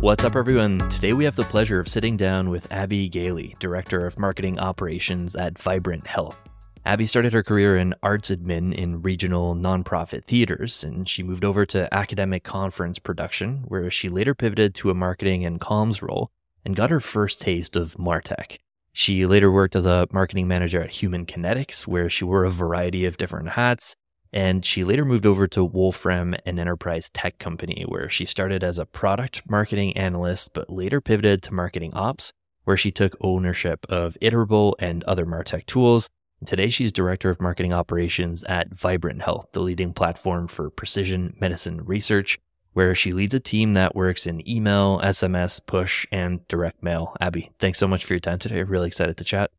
What's up, everyone? Today we have the pleasure of sitting down with Abby Gailey, Director of Marketing Operations at Vibrent Health. Abby started her career in arts admin in regional nonprofit theaters, and she moved over to academic conference production, where she later pivoted to a marketing and comms role and got her first taste of Martech. She later worked as a marketing manager at Human Kinetics, where she wore a variety of different hats. And she later moved over to Wolfram, an enterprise tech company, where she started as a product marketing analyst, but later pivoted to marketing ops, where she took ownership of Iterable and other Martech tools. And today, she's Director of Marketing Operations at Vibrant Health, the leading platform for precision medicine research, where she leads a team that works in email, SMS, push, and direct mail. Abby, thanks so much for your time today. Really excited to chat.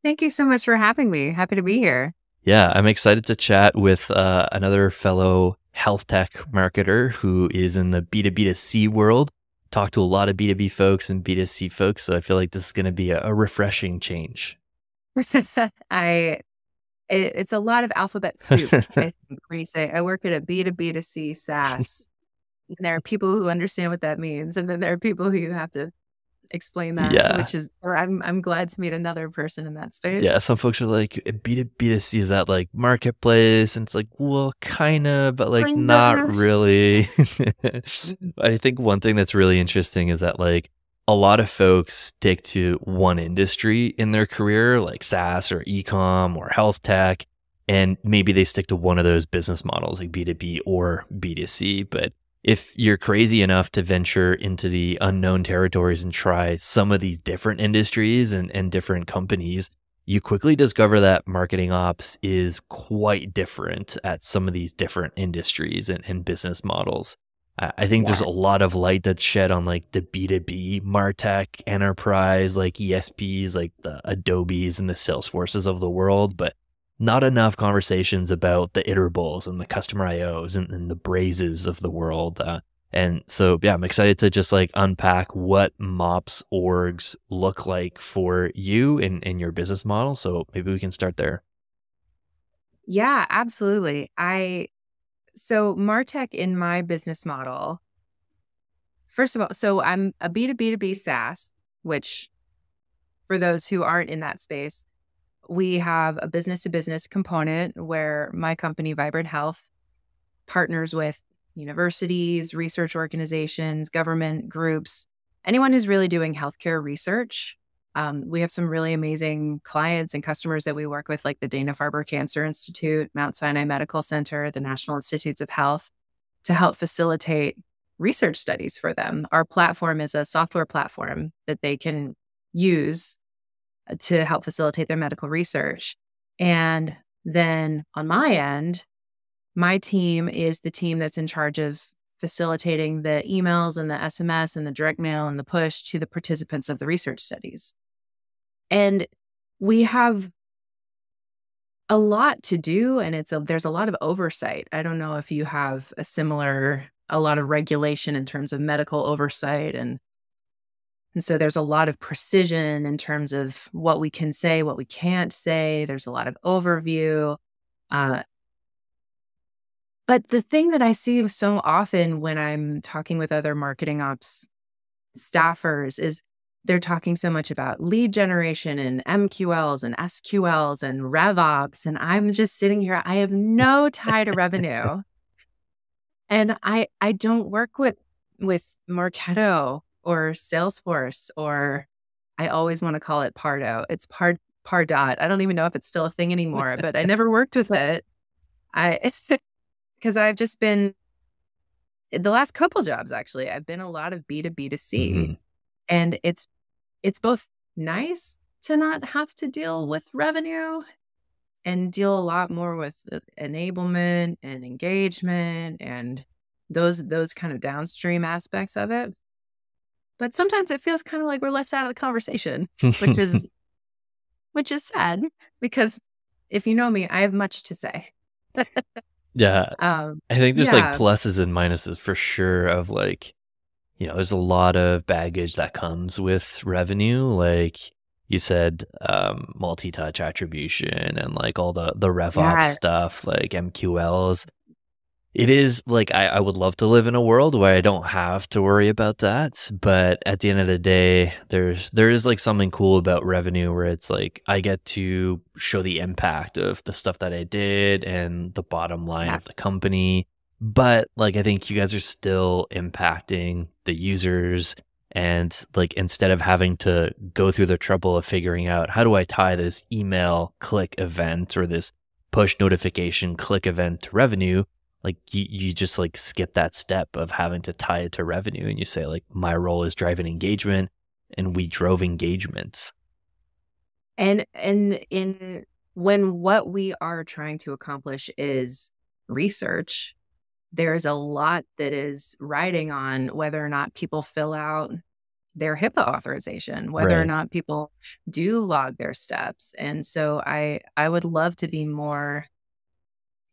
Thank you so much for having me. Happy to be here. Yeah, I'm excited to chat with another fellow health tech marketer who is in the B2B2C world. Talk to a lot of B2B folks and B2C folks, so I feel like this is going to be a refreshing change. It's a lot of alphabet soup, I think, when you say, I work at a B2B2C SaaS. And there are people who understand what that means, and then there are people who you have to explain that, Yeah. I'm glad to meet another person in that space. Yeah, some folks are like, B2B2C, is that like marketplace? And it's like, well, kind of, but like not really. I think one thing that's really interesting is that like a lot of folks stick to one industry in their career, like SaaS or e-com or health tech, and maybe they stick to one of those business models like B2B or B2C. But if you're crazy enough to venture into the unknown territories and try some of these different industries and different companies, you quickly discover that marketing ops is quite different at some of these different industries and business models. I think there's a lot of light that's shed on like the B2B, Martech, enterprise, like ESPs, like the Adobes and the Salesforces of the world, but not enough conversations about the Iterables and the customer IOs and the Brazes of the world. And so, yeah, I'm excited to just like unpack what MOPS orgs look like for you in your business model. So maybe we can start there. Yeah, absolutely. So Martech in my business model, first of all, so I'm a B2B2B SaaS, which for those who aren't in that space, we have a business-to-business component where my company, Vibrant Health, partners with universities, research organizations, government groups, anyone who's really doing healthcare research. We have some really amazing clients and customers that we work with, like the Dana-Farber Cancer Institute, Mount Sinai Medical Center, the National Institutes of Health, to help facilitate research studies for them. Our platform is a software platform that they can use to help facilitate their medical research. And then on my end, my team is the team that's in charge of facilitating the emails and the SMS and the direct mail and the push to the participants of the research studies. And we have a lot to do, and there's a lot of oversight. I don't know if you have a lot of regulation in terms of medical oversight, and so there's a lot of precision in terms of what we can say, what we can't say. There's a lot of overview. But the thing that I see so often when I'm talking with other marketing ops staffers is they're talking so much about lead generation and MQLs and SQLs and RevOps. And I'm just sitting here. I have no tie to revenue. And I don't work with Marketo or Salesforce, or I always want to call it Pardo. It's Pardot. I don't even know if it's still a thing anymore, but I never worked with it. Because I've just been, the last couple jobs, actually, I've been a lot of B2B2C. Mm-hmm. And it's both nice to not have to deal with revenue and deal a lot more with enablement and engagement and those kind of downstream aspects of it. But sometimes it feels kind of like we're left out of the conversation, which is sad, because if you know me, I have much to say. Yeah. I think there's like pluses and minuses for sure of like, there's a lot of baggage that comes with revenue. Like you said, multi-touch attribution and like all the RevOps stuff, like MQLs. It is like I would love to live in a world where I don't have to worry about that, but at the end of the day, there is like something cool about revenue where it's like I get to show the impact of the stuff that I did and the bottom line Yeah. of the company. But like I think you guys are still impacting the users, and like instead of having to go through the trouble of figuring out how do I tie this email click event or this push notification click event to revenue, like you just like skip that step of having to tie it to revenue, and you say like my role is driving engagement, and we drove engagement. And in when what we are trying to accomplish is research, there's a lot that is riding on whether or not people fill out their HIPAA authorization, whether or Right. not people do log their steps. And so I would love to be more,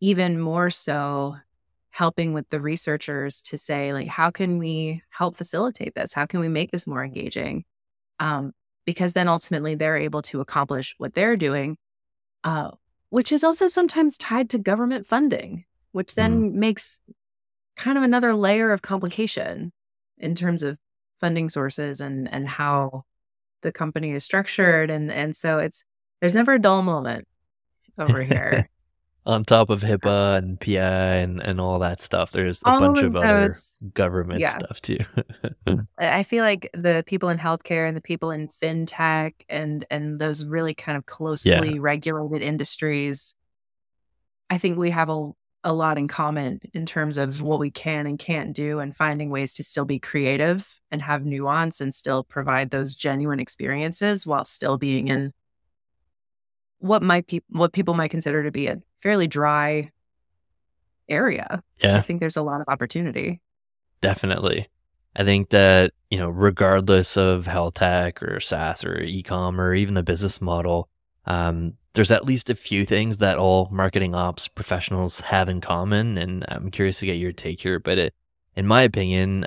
even more so, helping with the researchers to say, like, how can we help facilitate this? How can we make this more engaging? Um, because then ultimately they're able to accomplish what they're doing, uh, which is also sometimes tied to government funding, which Mm. then makes kind of another layer of complication in terms of funding sources and how the company is structured. And so there's never a dull moment over here. On top of HIPAA and PI and all that stuff, there's a All bunch of of other those, government yeah. stuff too. I feel like the people in healthcare and the people in fintech and those really kind of Yeah. closely regulated industries, I think we have a lot in common in terms of what we can and can't do, and finding ways to still be creative and have nuance and still provide those genuine experiences while still being in what people might consider to be a fairly dry area. I Yeah, think there's a lot of opportunity. definitely. I think that, regardless of health tech or SaaS or e-com or even the business model, there's at least a few things that all marketing ops professionals have in common. And I'm curious to get your take here. But in my opinion,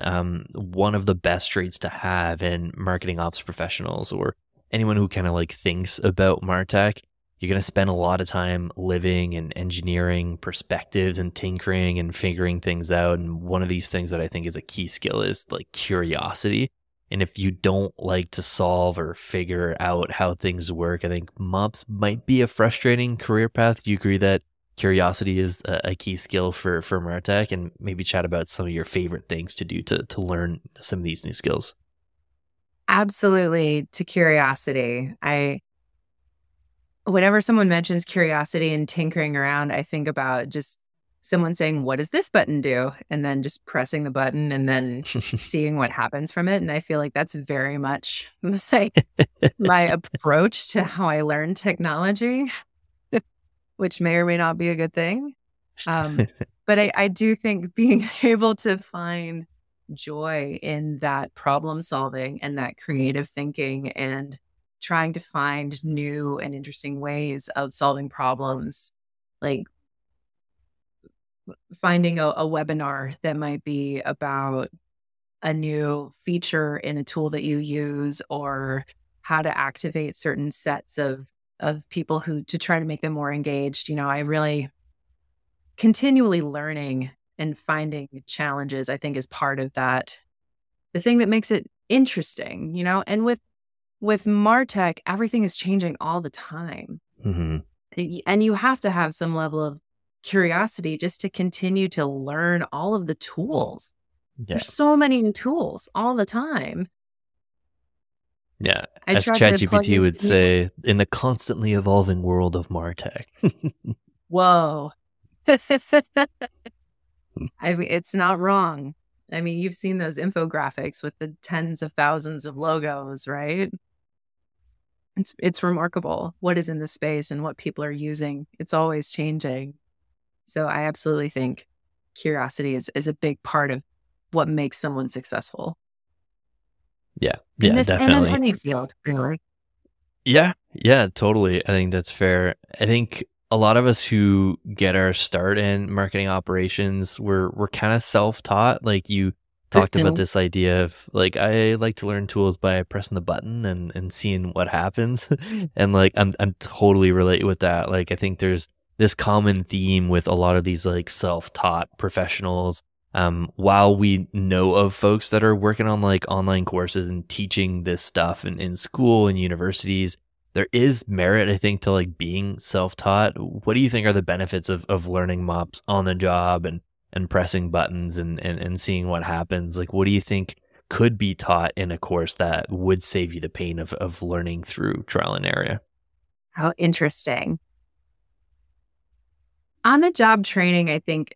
one of the best traits to have in marketing ops professionals or anyone who kind of like thinks about Martech, you're going to spend a lot of time living and engineering perspectives and tinkering and figuring things out. And one of these things that I think is a key skill is like curiosity. And if you don't like to solve or figure out how things work, I think MOPS might be a frustrating career path. Do you agree that curiosity is a key skill for Martech? And maybe chat about some of your favorite things to do to learn some of these new skills. Absolutely, to curiosity. Whenever someone mentions curiosity and tinkering around, I think about just someone saying, "What does this button do?" And then just pressing the button and then seeing what happens from it. And I feel like that's very much like my approach to how I learn technology, which may or may not be a good thing. But I do think being able to find joy in that problem solving and that creative thinking and trying to find new and interesting ways of solving problems, like finding a webinar that might be about a new feature in a tool that you use, or how to activate certain sets of people who to try to make them more engaged. I really continually learning and finding challenges, I think, is part of that. The thing that makes it interesting, and with MarTech, everything is changing all the time. Hmm. And you have to have some level of curiosity just to continue to learn all of the tools. Yeah. There's so many new tools all the time. Yeah. I As tried to plug ChatGPT into would new. say, in the constantly evolving world of MarTech. Whoa. I mean, it's not wrong. I mean, you've seen those infographics with the tens of thousands of logos, right? It's remarkable what is in the space and what people are using. It's always changing. So I absolutely think curiosity is a big part of what makes someone successful Yeah. in Yeah, this and in definitely. any field, really. Yeah, yeah, totally. I think that's fair. I think a lot of us who get our start in marketing operations, we're kind of self-taught. Like you talked about Mhm. this idea of like I like to learn tools by pressing the button and seeing what happens. And like I'm totally relate with that. Like I think there's this common theme with a lot of these like self-taught professionals. While we know of folks that are working on like online courses and teaching this stuff in school and universities, there is merit, I think, to like being self-taught. What do you think are the benefits of learning MOPS on the job and pressing buttons and seeing what happens? Like, what do you think could be taught in a course that would save you the pain of learning through trial and error? How interesting. On the job training, I think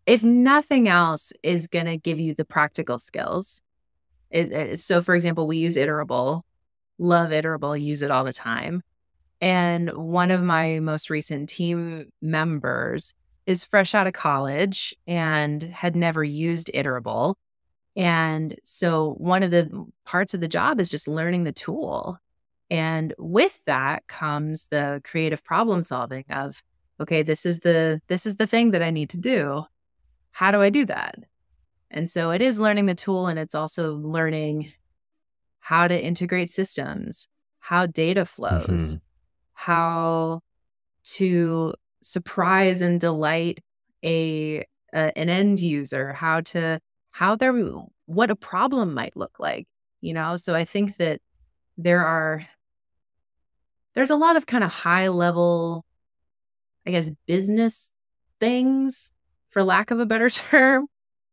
if nothing else is going to give you the practical skills. So for example, we use Iterable, love Iterable, use it all the time. And one of my most recent team members is fresh out of college and had never used Iterable. And so one of the parts of the job is just learning the tool. And with that comes the creative problem solving of, okay, this is the thing that I need to do. How do I do that? And so it is learning the tool, and it's also learning how to integrate systems, how data flows, how to surprise and delight an end user, what a problem might look like, So I think that there's a lot of kind of high level, I guess, business things, for lack of a better term,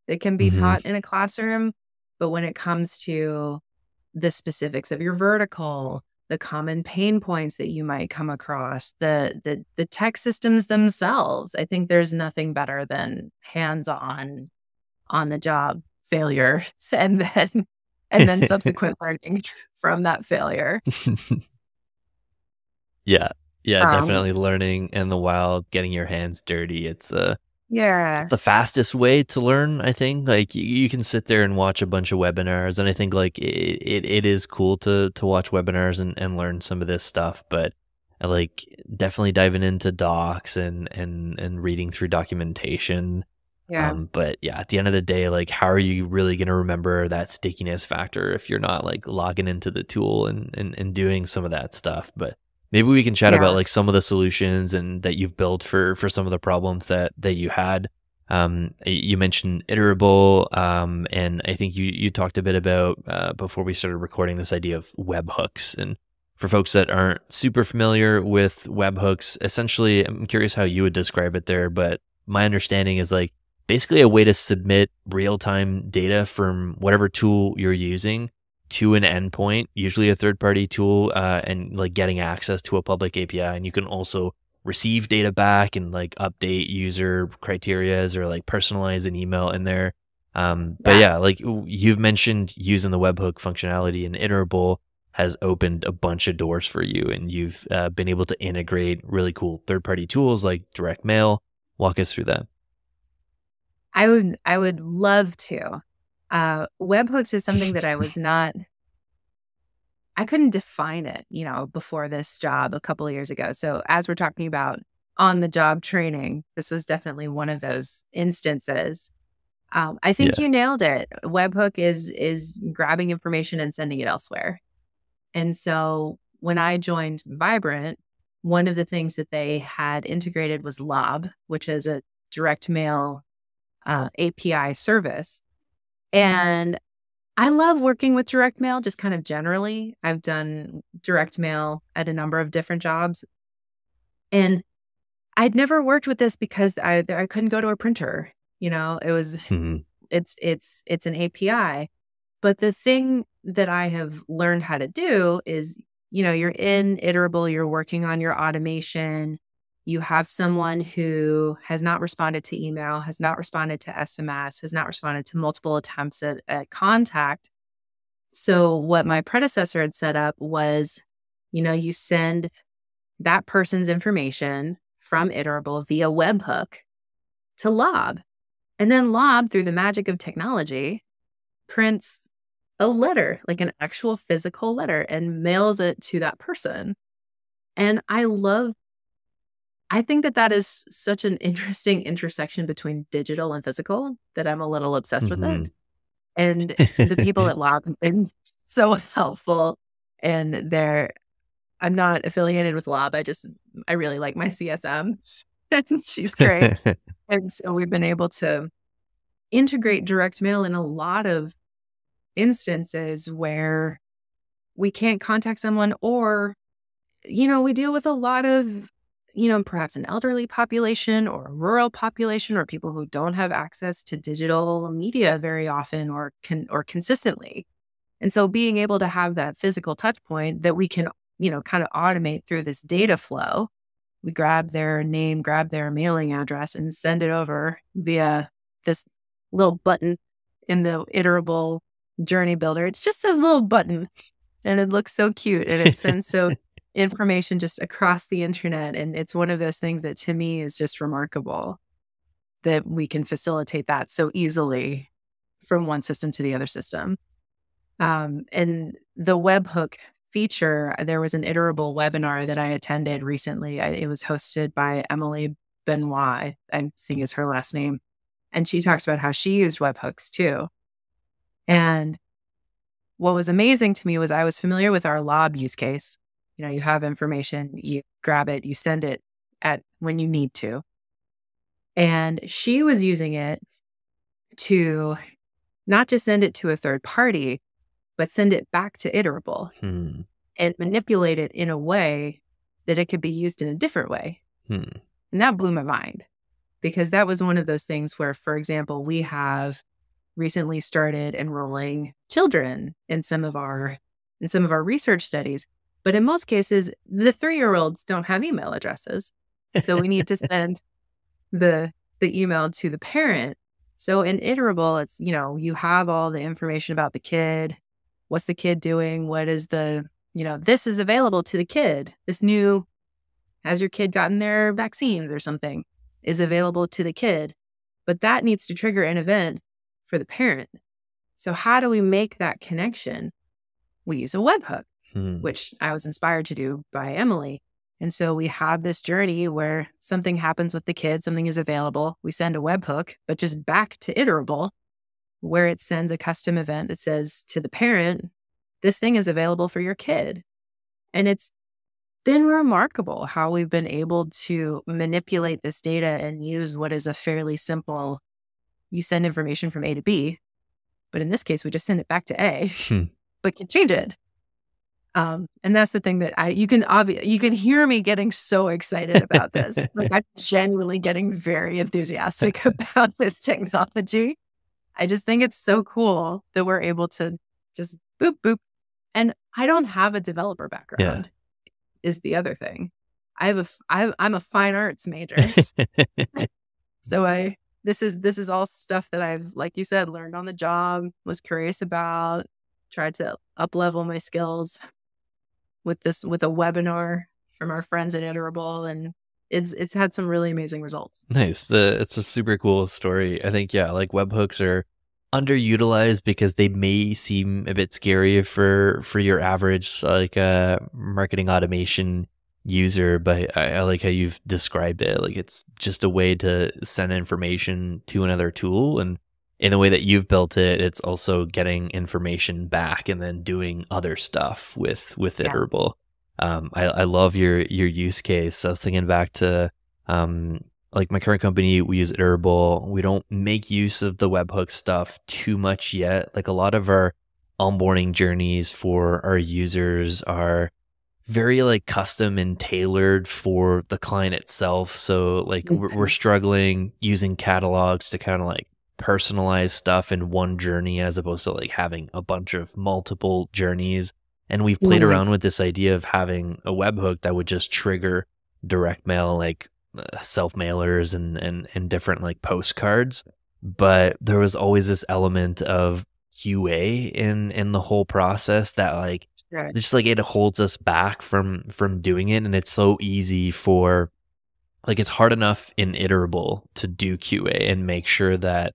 that can be taught in a classroom. But when it comes to the specifics of your vertical, the common pain points that you might come across, the tech systems themselves, I think there's nothing better than hands-on, on the job failure and then subsequent learning from that failure. Yeah, definitely learning in the wild, getting your hands dirty. It's the fastest way to learn, I think. Like you can sit there and watch a bunch of webinars, and I think like it is cool to watch webinars and learn some of this stuff, but I like definitely diving into docs and reading through documentation. But yeah, at the end of the day, like how are you really going to remember that stickiness factor if you're not like logging into the tool and doing some of that stuff? But maybe we can chat about like some of the solutions and that you've built for some of the problems that you had. You mentioned Iterable, and I think you talked a bit about before we started recording this idea of webhooks. And for folks that aren't super familiar with webhooks, essentially, I'm curious how you would describe it there, but my understanding is like basically a way to submit real-time data from whatever tool you're using to an endpoint, usually a third-party tool, and like getting access to a public API. And you can also receive data back and like update user criterias or like personalize an email in there. But yeah, like you've mentioned using the webhook functionality, and Iterable has opened a bunch of doors for you, and you've been able to integrate really cool third-party tools like direct mail. Walk us through that. I would love to. Webhooks is something that I couldn't define it, before this job a couple of years ago. So as we're talking about on the job training, this was definitely one of those instances. I think you nailed it. Webhook is grabbing information and sending it elsewhere. And so when I joined Vibrant, one of the things that they had integrated was Lob, which is a direct mail API service. And I love working with direct mail, just kind of generally. I've done direct mail at a number of different jobs. And I'd never worked with this because I couldn't go to a printer. It was, it's an API. But the thing that I have learned how to do is, you're in Iterable, you're working on your automation. You have someone who has not responded to email, has not responded to SMS, has not responded to multiple attempts at contact. So what my predecessor had set up was, you send that person's information from Iterable via webhook to Lob. And then Lob, through the magic of technology, prints a letter, like an actual physical letter, and mails it to that person. And I think that is such an interesting intersection between digital and physical that I'm a little obsessed with it. And the people at Lob have been so helpful, and I'm not affiliated with Lob. I really like my CSM and she's great. And so we've been able to integrate direct mail in a lot of instances where we can't contact someone, or, we deal with a lot of, perhaps an elderly population or a rural population or people who don't have access to digital media very often or consistently. And so being able to have that physical touch point that we can, kind of automate through this data flow. We grab their name, grab their mailing address, and send it over via this little button in the iterable journey builder. It's just a little button and it looks so cute and it sends so information just across the internet. And it's one of those things that to me is just remarkable that we can facilitate that so easily from one system to the other system. And the webhook feature, there was an iterable webinar that I attended recently. It was hosted by Emily Benoit, I think is her last name. And she talks about how she used webhooks too. And what was amazing to me was I was familiar with our Lob use case. You have information, you grab it, you send it when you need to. And she was using it to not just send it to a third party, but send it back to iterable and manipulate it in a way that it could be used in a different way. And that blew my mind, because that was one of those things where, for example, we have recently started enrolling children in some of our research studies. But in most cases, the 3-year-olds don't have email addresses. So we need to send the email to the parent. So in iterable, it's, you have all the information about the kid. What's the kid doing? What is this is available to the kid. Has your kid gotten their vaccines or something, is available to the kid. But that needs to trigger an event for the parent. So how do we make that connection? We use a webhook, which I was inspired to do by Emily. And so we have this journey where something happens with the kid, something is available. We send a webhook, but just back to iterable, where it sends a custom event that says to the parent, this thing is available for your kid. And it's been remarkable how we've been able to manipulate this data and use what is a fairly simple, you send information from A to B, but in this case, we just send it back to A, but can change it. And that's the thing that you can hear me getting so excited about this. Like, I'm genuinely getting very enthusiastic about this technology. I just think it's so cool that we're able to just boop, boop. And I don't have a developer background is the other thing. I'm a fine arts major. So this is all stuff that I've, like you said, learned on the job, was curious about, tried to up-level my skills with a webinar from our friends at Iterable, and it's had some really amazing results. Nice. It's a super cool story. I think, like webhooks are underutilized because they may seem a bit scary for your average marketing automation user, but I like how you've described it. Like, it's just a way to send information to another tool, and in the way that you've built it, it's also getting information back and then doing other stuff with Iterable. I love your use case. I was thinking back to like my current company, we use Iterable. We don't make use of the webhook stuff too much yet. Like, a lot of our onboarding journeys for our users are very like custom and tailored for the client itself. So like we're struggling using catalogs to kind of like personalize stuff in one journey as opposed to like having a bunch of multiple journeys. And we've played around with this idea of having a webhook that would just trigger direct mail, like self mailers and different like postcards. But there was always this element of QA in the whole process that like just like it holds us back from doing it. And it's so easy for like, it's hard enough in Iterable to do QA and make sure that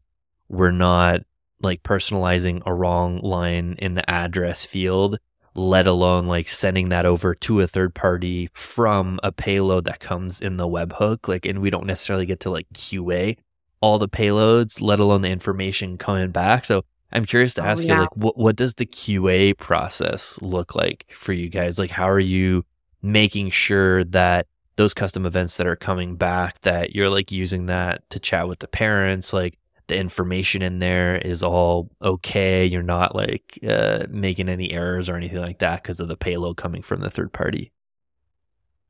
we're not like personalizing a wrong line in the address field, let alone like sending that over to a third party from a payload that comes in the webhook. Like, and we don't necessarily get to like QA all the payloads, let alone the information coming back. So I'm curious to ask you, like, what does the QA process look like for you guys? Like, how are you making sure that those custom events that are coming back, that you're like using that to chat with the parents, like the information in there is all okay. You're not like making any errors or anything like that because of the payload coming from the third party.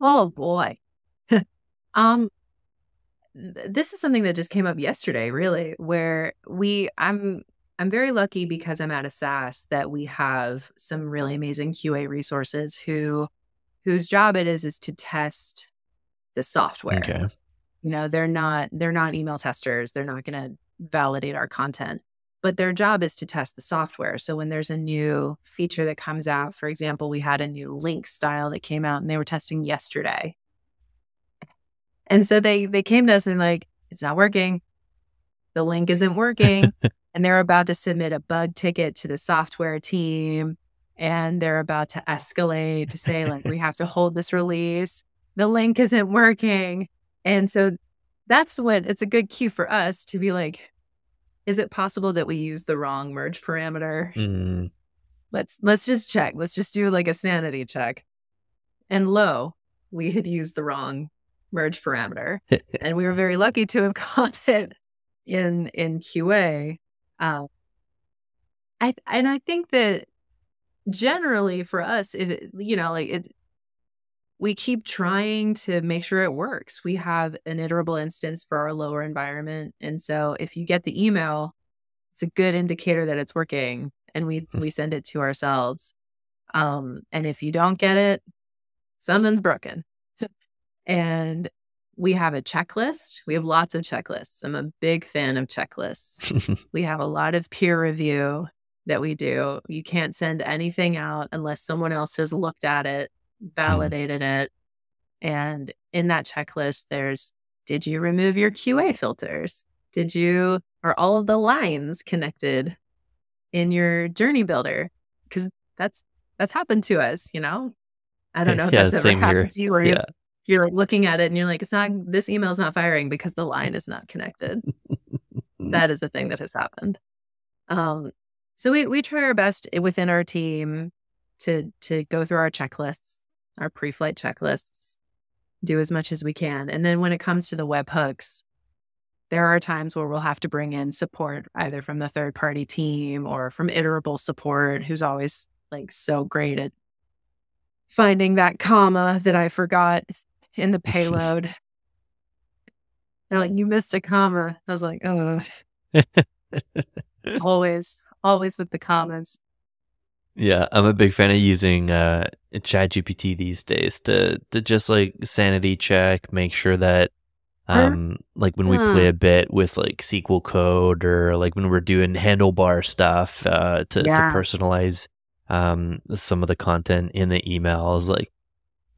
Oh boy. um this is something that just came up yesterday, really, where I'm very lucky because I'm at a SaaS that we have some really amazing QA resources whose job it is to test the software. Okay. They're not email testers. They're not going to validate our content, but their job is to test the software. So when there's a new feature that comes out, for example, we had a new link style that came out and they were testing yesterday. And so they came to us and like, it's not working. The link isn't working. And they're about to submit a bug ticket to the software team. And they're about to escalate to say, like, we have to hold this release. The link isn't working. And so it's a good cue for us to be like, is it possible that we use the wrong merge parameter? Mm. Let's just check. Let's just do like a sanity check. And we had used the wrong merge parameter. And we were very lucky to have caught it in QA. I think that generally for us, we keep trying to make sure it works. We have an iterable instance for our lower environment. And so if you get the email, it's a good indicator that it's working. And we send it to ourselves. And if you don't get it, something's broken. And we have a checklist. We have lots of checklists. I'm a big fan of checklists. We have a lot of peer review that we do. You can't send anything out unless someone else has looked at it, validated it. And in that checklist, did you remove your QA filters? Are all of the lines connected in your journey builder? Because that's happened to us, I don't know if that's ever happened to you where you're looking at it and you're like, this email is not firing because the line is not connected. That is a thing that has happened. So we try our best within our team to go through our checklists, our pre-flight checklists, do as much as we can. And then when it comes to the webhooks, there are times where we'll have to bring in support either from the third party team or from iterable support, who's always like so great at finding that comma that I forgot in the payload. They're like, you missed a comma. I was like, oh, always with the commas. Yeah, I'm a big fan of using ChatGPT these days to just like sanity check, make sure that like when we play a bit with like SQL code or like when we're doing handlebar stuff to personalize some of the content in the emails, like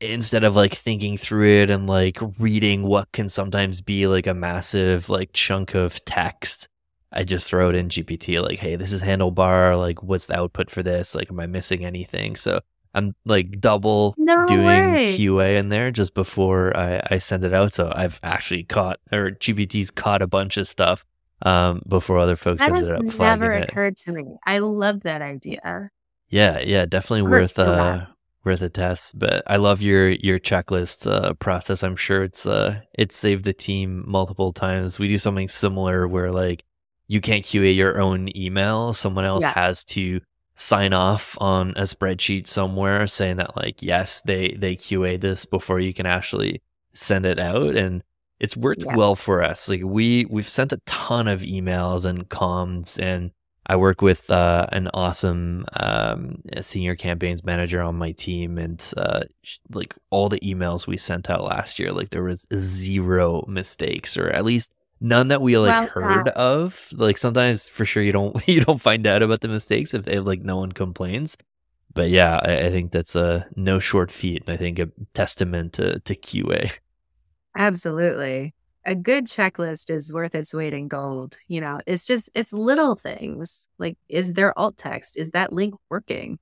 instead of like thinking through it and like reading what can sometimes be like a massive like chunk of text, I just throw it in GPT like, hey, this is handlebar, like what's the output for this, like am I missing anything? So I'm like double doing QA in there just before I send it out. So I've actually GPT's caught a bunch of stuff before other folks ended up flagging it. That has never occurred to me. I love that idea. Yeah, definitely worth a test. But I love your checklist process. I'm sure it's saved the team multiple times. We do something similar where like you can't QA your own email. Someone else has to sign off on a spreadsheet somewhere saying that like, yes, they QA this before you can actually send it out. And it's worked well for us. Like we've sent a ton of emails and comms, and I work with an awesome senior campaigns manager on my team, and like all the emails we sent out last year, like there was 0 mistakes, or at least none that we heard of. Like sometimes for sure you don't find out about the mistakes if like no one complains. But yeah, I think that's no short feat, and I think a testament to QA. Absolutely. A good checklist is worth its weight in gold. It's little things like, is there alt text? Is that link working?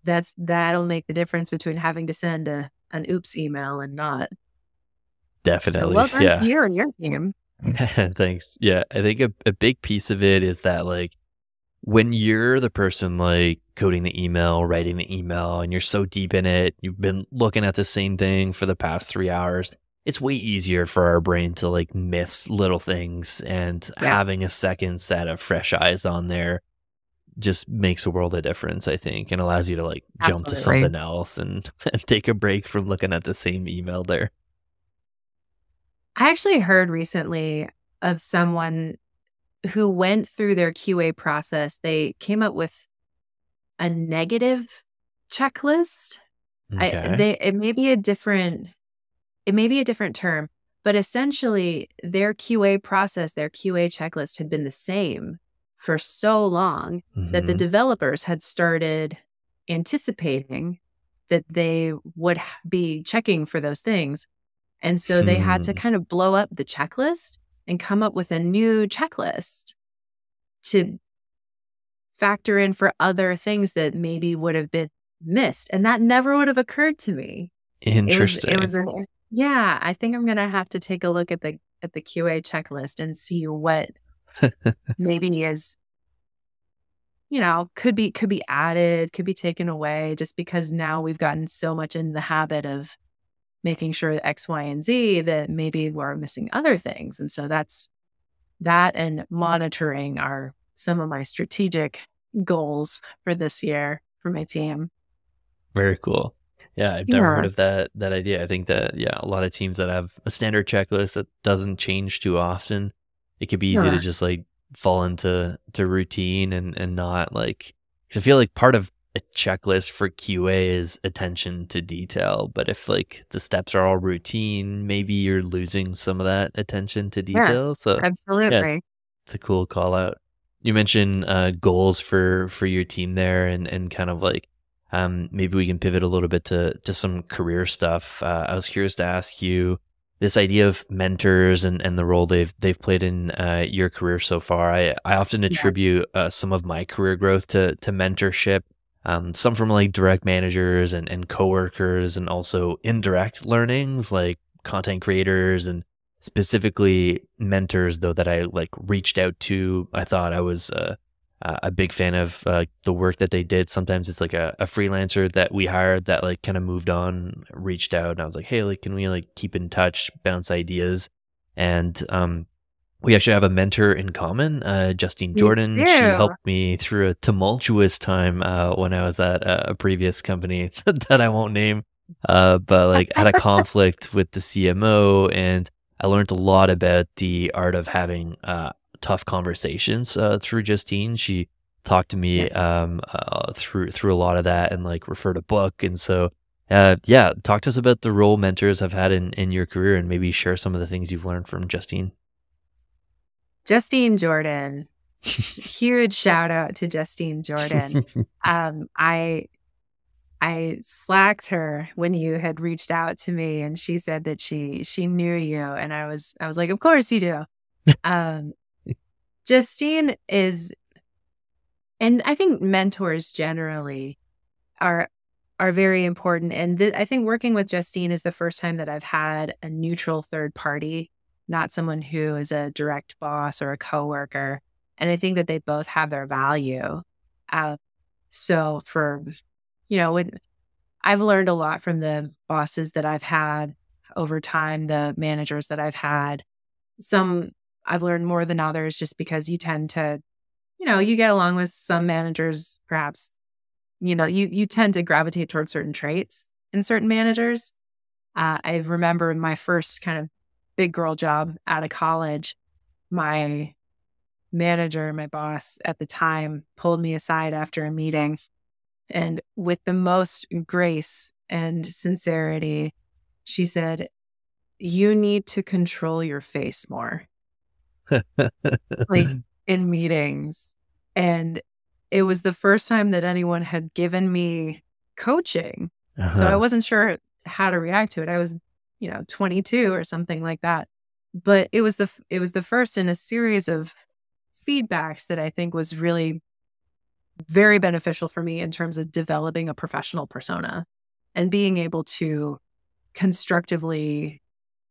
That'll make the difference between having to send an oops email and not. Definitely. So well done to you and your team. Thanks. Yeah, I think a big piece of it is that like when you're the person like coding the email, writing the email, and you're so deep in it, you've been looking at the same thing for the past 3 hours. It's way easier for our brain to like miss little things, and Yeah, having a second set of fresh eyes on there just makes a world of difference, I think, and allows you to like jump to absolutely. something else and take a break from looking at the same email there. I actually heard recently of someone who went through their QA process. They came up with a negative checklist. Okay. It may be a different term, but essentially their QA process, their QA checklist had been the same for so long that the Hmm. developers had started anticipating that they would be checking for those things. And so they had to Hmm. kind of blow up the checklist and come up with a new checklist to factor in for other things that maybe would have been missed. And that never would have occurred to me. It Interesting. was a yeah, I think I'm gonna have to take a look at the QA checklist and see what maybe is, could be added, could be taken away just because now we've gotten so much in the habit of making sure X, Y, and Z that maybe we're missing other things. And so that and monitoring are some of my strategic goals for this year for my team. Very cool. Yeah, I've never heard Yeah. of that idea. I think that, yeah, a lot of teams that have a standard checklist that doesn't change too often, it could be easy to Sure. just like fall into routine and not like, 'cause I feel like part of a checklist for QA is attention to detail. But if like the steps are all routine, maybe you're losing some of that attention to Yeah. detail. So yeah, Absolutely. it's a cool call out. You mentioned goals for your team there, and kind of like maybe we can pivot a little bit to some career stuff. I was curious to ask you this idea of mentors and the role they've played in your career so far. I often Yeah. attribute some of my career growth to mentorship. Some from like direct managers and coworkers, and also indirect learnings like content creators and specifically mentors though that I like reached out to. I thought I was a big fan of the work that they did. Sometimes it's like a freelancer that we hired that like kind of moved on, reached out, and I was like, hey, like, can we like keep in touch, bounce ideas? And we actually have a mentor in common, Justine You Jordan. She do. helped me through a tumultuous time when I was at a previous company that I won't name, but like had a conflict with the CMO, and I learned a lot about the art of having tough conversations through Justine. She talked to Yeah. me through a lot of that, and like referred a book. And so yeah, talk to us about the role mentors have had in your career, and maybe share some of the things you've learned from Justine. Justine Jordan. Huge shout out to Justine Jordan. Um, I I slacked her when you had reached out to me and she said that she knew you and I was like, "Of course you do." Um, Justine is and I think mentors generally are are very important and I think working with Justine is the first time that I've had a neutral third party, not someone who is a direct boss or a coworker. And I think that they both have their value. Uh, so for when I've learned a lot from the bosses that I've had over time, the managers that I've had. Some I've learned more than others just because you tend to, you get along with some managers, perhaps, you tend to gravitate towards certain traits in certain managers. I remember in my first kind of big girl job out of college, my manager, my boss at the time, pulled me aside after a meeting and with the most grace and sincerity, she said, "You need to control your face more, like in meetings." And it was the first time that anyone had given me coaching. So I Uh-huh. wasn't sure how to react to it. I was, 22 or something like that. But it was the first in a series of feedbacks that I think was really very beneficial for me in terms of developing a professional persona and being able to constructively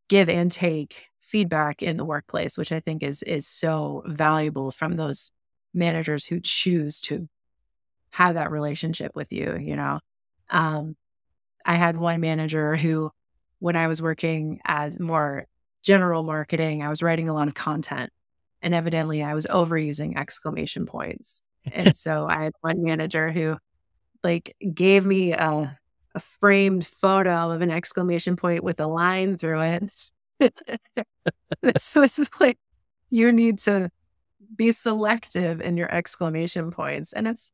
give and take feedback in the workplace, which I think is so valuable from those managers who choose to have that relationship with you, I had one manager who, when I was working as more general marketing, I was writing a lot of content, and evidently I was overusing exclamation points. And so I had one manager who gave me a framed photo of an exclamation point with a line through it. So it's like, you need to be selective in your exclamation points. And it's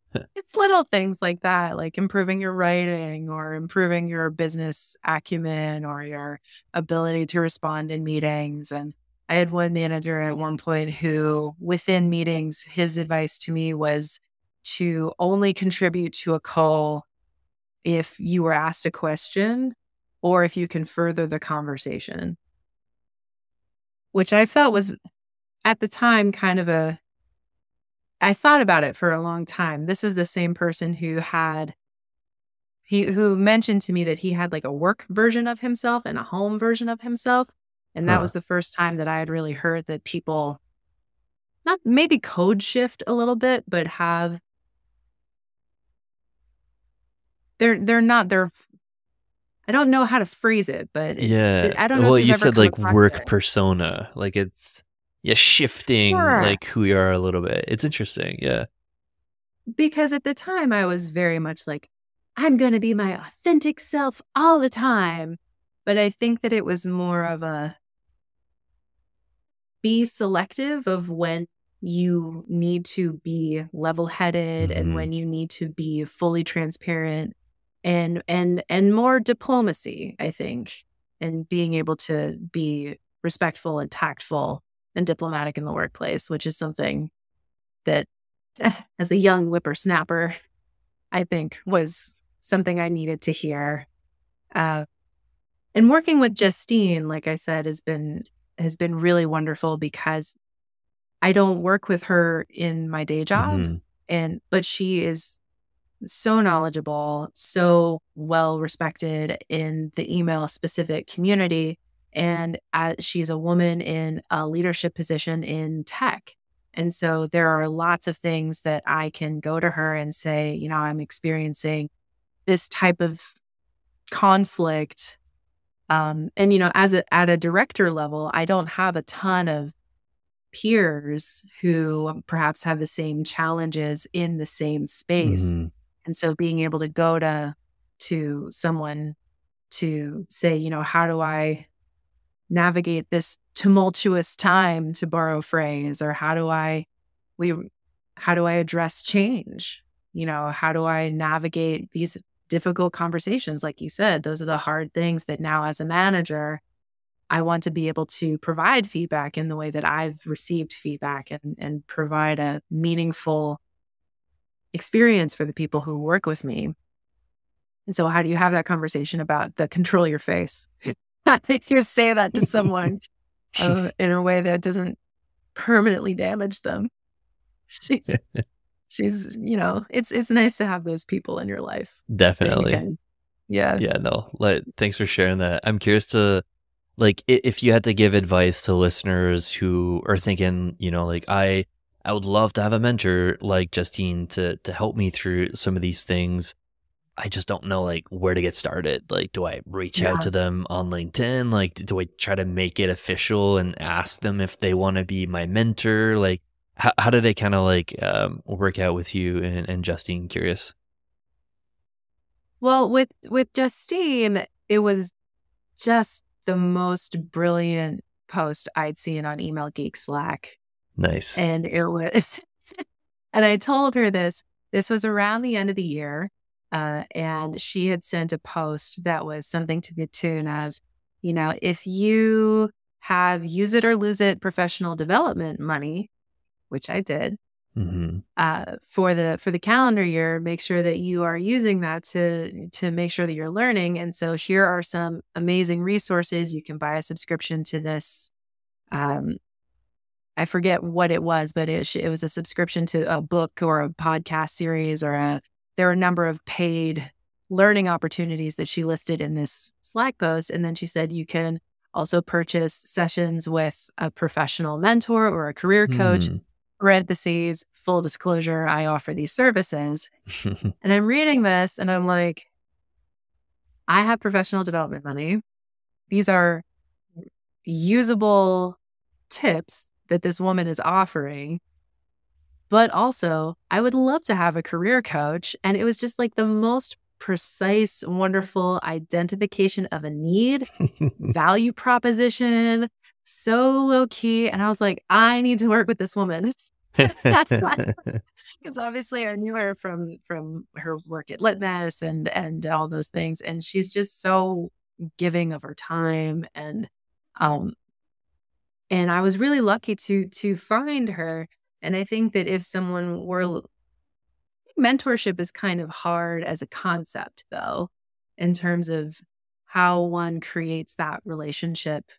little things like that, like improving your writing or improving your business acumen or your ability to respond in meetings. And I had one manager at one point who, within meetings, his advice to me was to only contribute to a call if you were asked a question or if you can further the conversation, which I felt was, at the time, I thought about it for a long time. This is the same person who mentioned to me that he had like a work version of himself and a home version of himself. And that was the first time that I had really heard that people not maybe code shift a little bit, but I don't know how to phrase it, but I don't know. Well, if you ever said come like across work it. persona, like it's shifting like who you are a little bit. It's interesting. Yeah. Because at the time I was very much like, I'm going to be my authentic self all the time. But I think that it was more of a be selective of when you need to be level-headed and when you need to be fully transparent and more diplomacy, I think, and being able to be respectful and tactful and diplomatic in the workplace, which is something that as a young whippersnapper, I think was something I needed to hear. And working with Justine, like I said, has been really wonderful because I don't work with her in my day job, but she is so knowledgeable, so well respected in the email specific community. And she's a woman in a leadership position in tech. And so there are lots of things that I can go to her and say, I'm experiencing this type of conflict. And, at a director level, I don't have a ton of peers who perhaps have the same challenges in the same space. And so being able to go to someone to say, how do I navigate this tumultuous time, to borrow a phrase, or how do I address change? How do I navigate these difficult conversations? Like you said, those are the hard things that now as a manager, I want to be able to provide feedback in the way that I've received feedback and provide a meaningful experience for the people who work with me. And so how do you have that conversation about the control your face? I think you say that to someone in a way that doesn't permanently damage them. She's it's nice to have those people in your life. Definitely. Yeah. Yeah, no. Thanks for sharing that. I'm curious to, if you had to give advice to listeners who are thinking, I would love to have a mentor like Justine to help me through some of these things. I just don't know where to get started. Do I reach out to them on LinkedIn? Do I try to make it official and ask them if they want to be my mentor? How do they kind of work out with you and Justine? Curious. Well, with Justine, it was just the most brilliant post I'd seen on Email Geek Slack. Nice. And it was, and I told her this was around the end of the year. And she had sent a post that was something to the tune of, if you have use it or lose it professional development money, which I did, for the calendar year, make sure that you are using that to make sure that you're learning. And so here are some amazing resources. You can buy a subscription to this. I forget what it was, but it was a subscription to a book or a podcast series there were a number of paid learning opportunities that she listed in this Slack post. And then she said, you can also purchase sessions with a professional mentor or a career coach, parentheses, full disclosure, I offer these services. And I'm reading this and I'm like, I have professional development money. These are usable tips that this woman is offering. But also, I would love to have a career coach. And it was just like the most precise, wonderful identification of a need, value proposition, so low key. And I was like, I need to work with this woman. That's because obviously I knew her from her work at Litmus and all those things. And she's just so giving of her time. And I was really lucky to find her. And I think that if someone were, mentorship is kind of hard as a concept, though, in terms of how one creates that relationship,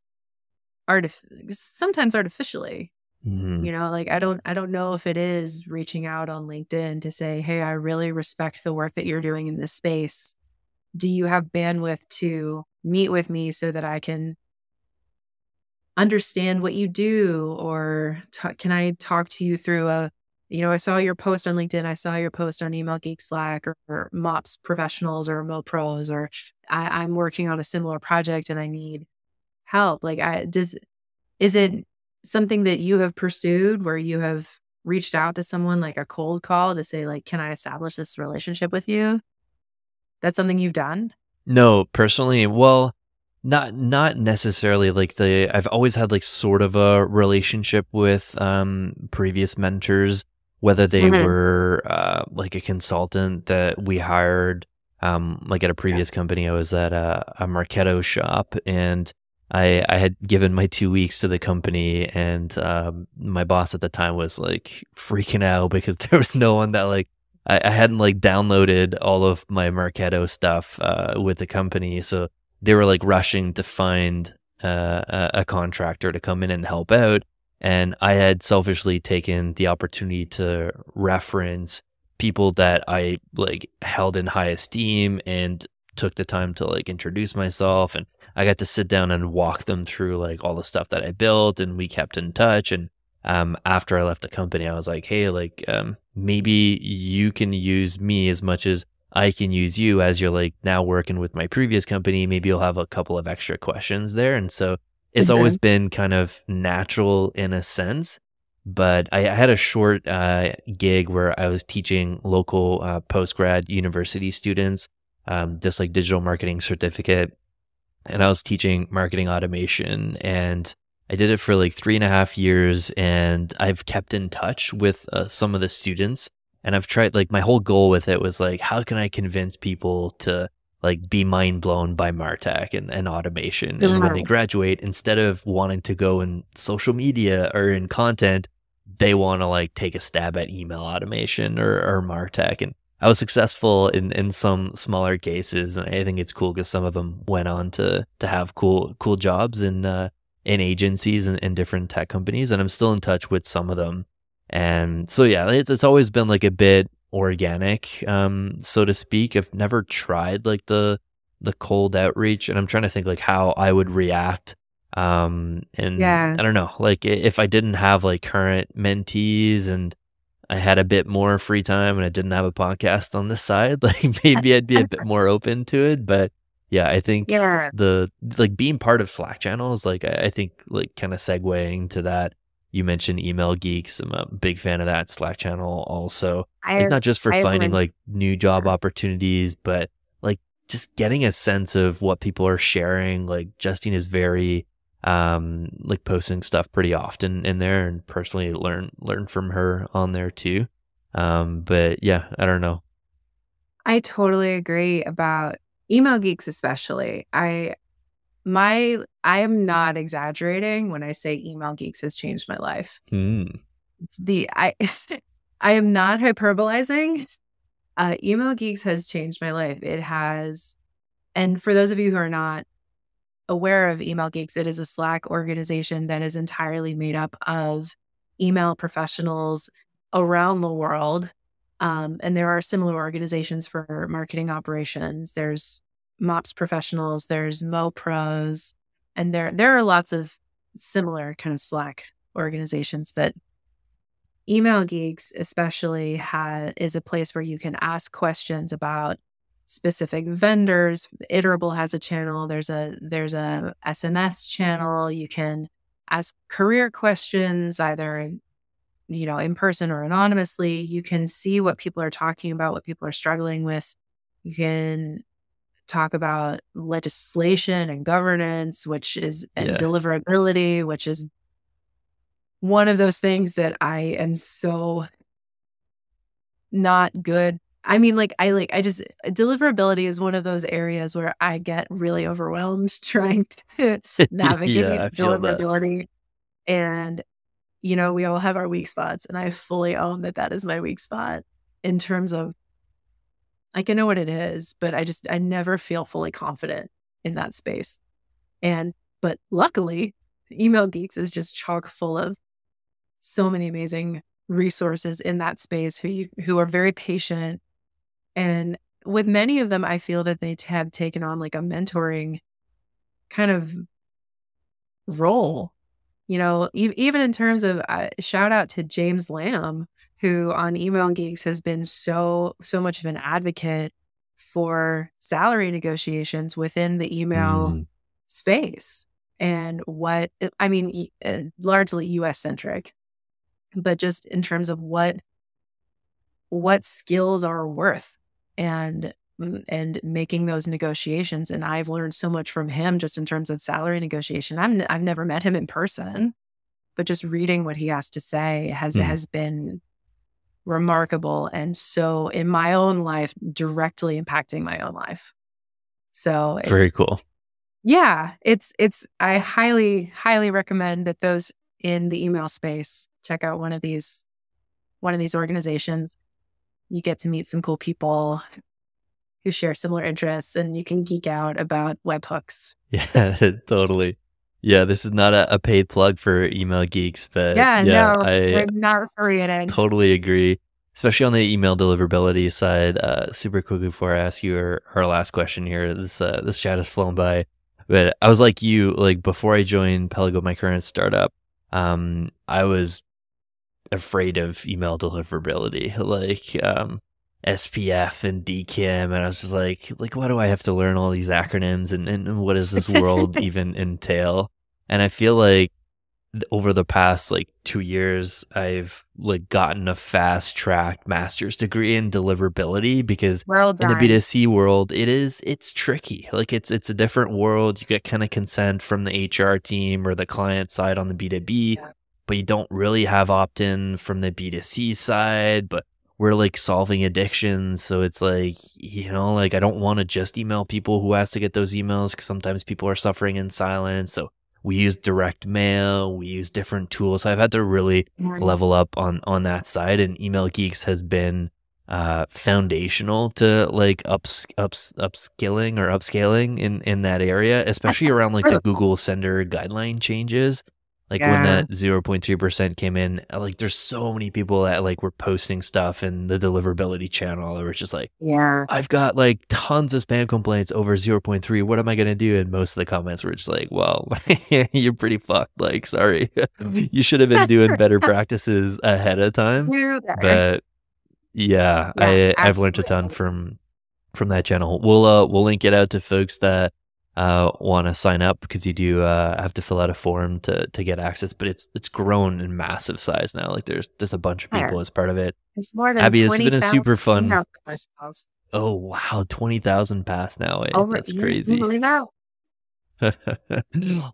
sometimes artificially. Mm-hmm. You know, like I don't know if it is reaching out on LinkedIn to say, hey, I really respect the work that you're doing in this space. Do you have bandwidth to meet with me so that I can understand what you do? Or can I talk to you through I saw your post on LinkedIn. I saw your post on Email Geek Slack or MOPS professionals or MoPros, or I'm working on a similar project and I need help. Like, is it something that you have pursued where you have reached out to someone, like a cold call, to say, like, can I establish this relationship with you? That's something you've done? No, personally, well, not necessarily. Like I've always had like sort of a relationship with previous mentors, whether they were like a consultant that we hired. Like at a previous company, I was at a Marketo shop, and I had given my 2 weeks to the company, and my boss at the time was like freaking out because there was no one that like I hadn't like downloaded all of my Marketo stuff with the company, so they were like rushing to find a contractor to come in and help out. And I had selfishly taken the opportunity to reference people that I like held in high esteem and took the time to like introduce myself. And I got to sit down and walk them through like all the stuff that I built, and we kept in touch. And after I left the company, I was like, hey, like maybe you can use me as much as I can use you, as you're like now working with my previous company. Maybe you'll have a couple of extra questions there. And so it's always been kind of natural in a sense. But I had a short gig where I was teaching local post-grad university students this like digital marketing certificate. And I was teaching marketing automation, and I did it for like 3.5 years, and I've kept in touch with some of the students. And I've tried, like, my whole goal with it was like, how can I convince people to like be mind blown by Martech and automation? And when they graduate, instead of wanting to go in social media or in content, they want to like take a stab at email automation or Martech. And I was successful in some smaller cases, and I think it's cool because some of them went on to have cool jobs in agencies and different tech companies, and I'm still in touch with some of them. And so yeah, it's always been like a bit organic, so to speak. I've never tried like the cold outreach, and I'm trying to think like how I would react. And I don't know, like if I didn't have like current mentees and I had a bit more free time and I didn't have a podcast on the side, like maybe I'd be a bit more open to it. But yeah, I think the like being part of Slack channels, like I think like kind of segueing to that, you mentioned Email Geeks. I'm a big fan of that Slack channel also. Like not just for finding like new job opportunities, but like just getting a sense of what people are sharing. Like Justine is very like posting stuff pretty often in there, and personally learn from her on there too. But yeah, I don't know. I totally agree about Email Geeks, especially. I am not exaggerating when I say Email Geeks has changed my life. I am not hyperbolizing. Email Geeks has changed my life. It has. And for those of you who are not aware of Email Geeks, it is a Slack organization that is entirely made up of email professionals around the world. And there are similar organizations for marketing operations. There's MOPS professionals, there's MoPros, and there are lots of similar kind of Slack organizations. But Email Geeks especially is a place where you can ask questions about specific vendors. Iterable has a channel. There's a SMS channel. You can ask career questions either in person or anonymously. You can see what people are talking about, what people are struggling with. You can talk about legislation and governance, and deliverability, which is one of those things that I am so not good. I mean, deliverability is one of those areas where I get really overwhelmed trying to navigate I feel that. deliverability. And, we all have our weak spots, and I fully own that is my weak spot in terms of, I know what it is, but I never feel fully confident in that space. But luckily, Email Geeks is just chock full of so many amazing resources in that space who are very patient. And with many of them, I feel that they have taken on like a mentoring kind of role, even in terms of shout out to James Lamb, who on Email Geeks has been so much of an advocate for salary negotiations within the email space. And largely US centric, but just in terms of what skills are worth and making those negotiations. And I've learned so much from him just in terms of salary negotiation. I've never met him in person, but just reading what he has to say has been remarkable. And so in my own life, directly impacting my own life. So it's very cool. Yeah, I highly, highly recommend that those in the email space check out one of these organizations. You get to meet some cool people who share similar interests, and you can geek out about webhooks. Yeah, totally. Yeah, this is not a paid plug for Email Geeks, but I'm not affiliated. Totally agree, especially on the email deliverability side. Super quickly before I ask you our last question here, this chat has flown by, but I was like you, like before I joined Pelago, my current startup, I was afraid of email deliverability, like SPF and DKIM, and I was just like, why do I have to learn all these acronyms, and what does this world even entail? And I feel like over the past 2 years, I've gotten a fast track master's degree in deliverability, because in the B2C world, it's tricky. It's a different world. You get kind of consent from the HR team or the client side on the B2B, but you don't really have opt-in from the B2C side, but we're solving addictions. So it's I don't want to just email people who ask to get those emails, because sometimes people are suffering in silence. So we use direct mail, we use different tools. So I've had to really level up on that side, and Email Geeks has been foundational to upskilling or upscaling in that area, especially around the Google Sender guideline changes. When that 0.3% came in, there's so many people that were posting stuff in the deliverability channel. They were just I've got tons of spam complaints over 0.3. What am I going to do? And most of the comments were just well, you're pretty fucked. Sorry. You should have been doing better practices ahead of time. But I've learned a ton from that channel. We'll link it out to folks that want to sign up, because you do have to fill out a form to get access, but it's grown in massive size now. There's a bunch of people as part of it. It's more than Abby, it's been a super fun. Oh wow, 20,000 passed now. That's crazy. A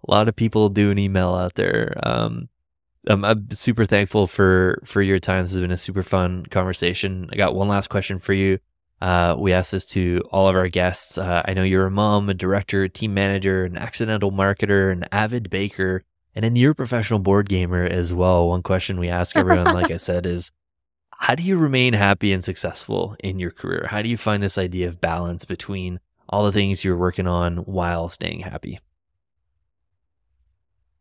lot of people doing email out there. I'm super thankful for your time. This has been a super fun conversation. I got one last question for you. We ask this to all of our guests. I know you're a mom, a director, a team manager, an accidental marketer, an avid baker, and a near professional board gamer as well. One question we ask everyone, like I said, is how do you remain happy and successful in your career? How do you find this idea of balance between all the things you're working on while staying happy?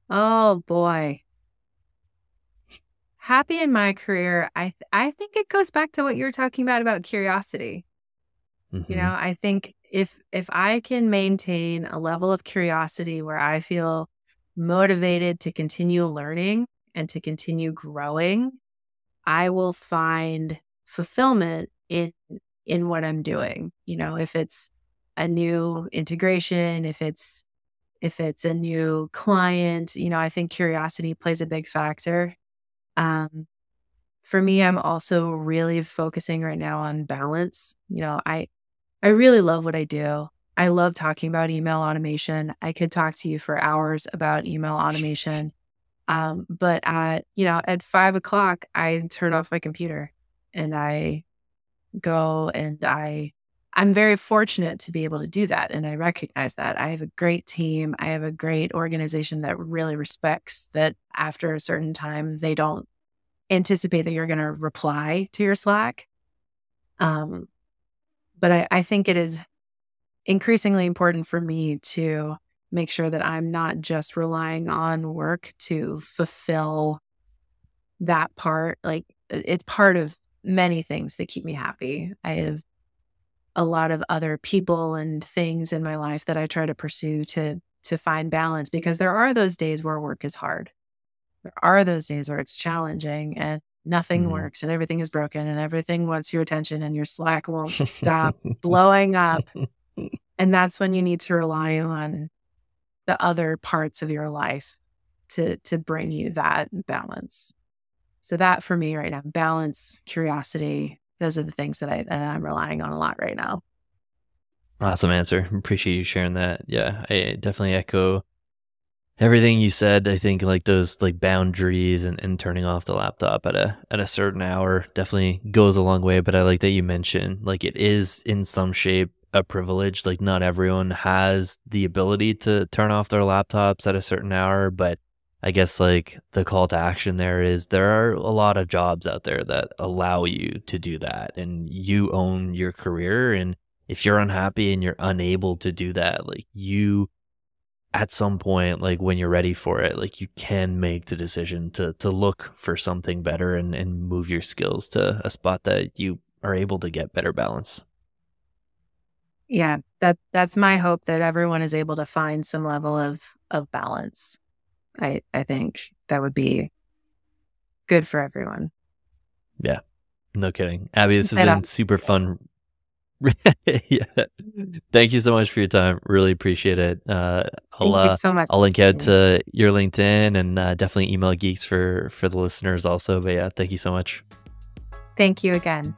Oh boy. Happy in my career, I think it goes back to what you were talking about curiosity. I think if I can maintain a level of curiosity where I feel motivated to continue learning and to continue growing, I will find fulfillment in what I'm doing. If it's a new integration, if it's a new client, I think curiosity plays a big factor. For me, I'm also really focusing right now on balance. I really love what I do. I love talking about email automation. I could talk to you for hours about email automation. But at 5 o'clock, I turn off my computer and I go and I'm very fortunate to be able to do that. And I recognize that. I have a great team. I have a great organization that really respects that after a certain time, they don't anticipate that you're going to reply to your Slack. But I think it is increasingly important for me to make sure that I'm not just relying on work to fulfill that part. Like, it's part of many things that keep me happy. I have a lot of other people and things in my life that I try to pursue to find balance, because there are those days where work is hard. There are those days where it's challenging and nothing works and everything is broken and everything wants your attention and your Slack won't stop blowing up. And that's when you need to rely on the other parts of your life to bring you that balance. So that for me right now, balance, curiosity, those are the things that I'm relying on a lot right now. Awesome answer. Appreciate you sharing that. Yeah, I definitely echo everything you said. I think like those like boundaries and turning off the laptop at a certain hour definitely goes a long way. But I like that you mentioned like it is in some shape a privilege. Like not everyone has the ability to turn off their laptops at a certain hour, but I guess like the call to action there is there are a lot of jobs out there that allow you to do that, and you own your career. And if you're unhappy and you're unable to do that, like you at some point, like when you're ready for it, like you can make the decision to look for something better and move your skills to a spot that you are able to get better balance. Yeah, that's my hope, that everyone is able to find some level of balance. I think that would be good for everyone. Yeah, no kidding. Abby, this has been super fun. Yeah. Thank you so much for your time. Really appreciate it. Thank you so much. I'll link out to your LinkedIn and definitely email geeks for the listeners also. But yeah, thank you so much. Thank you again.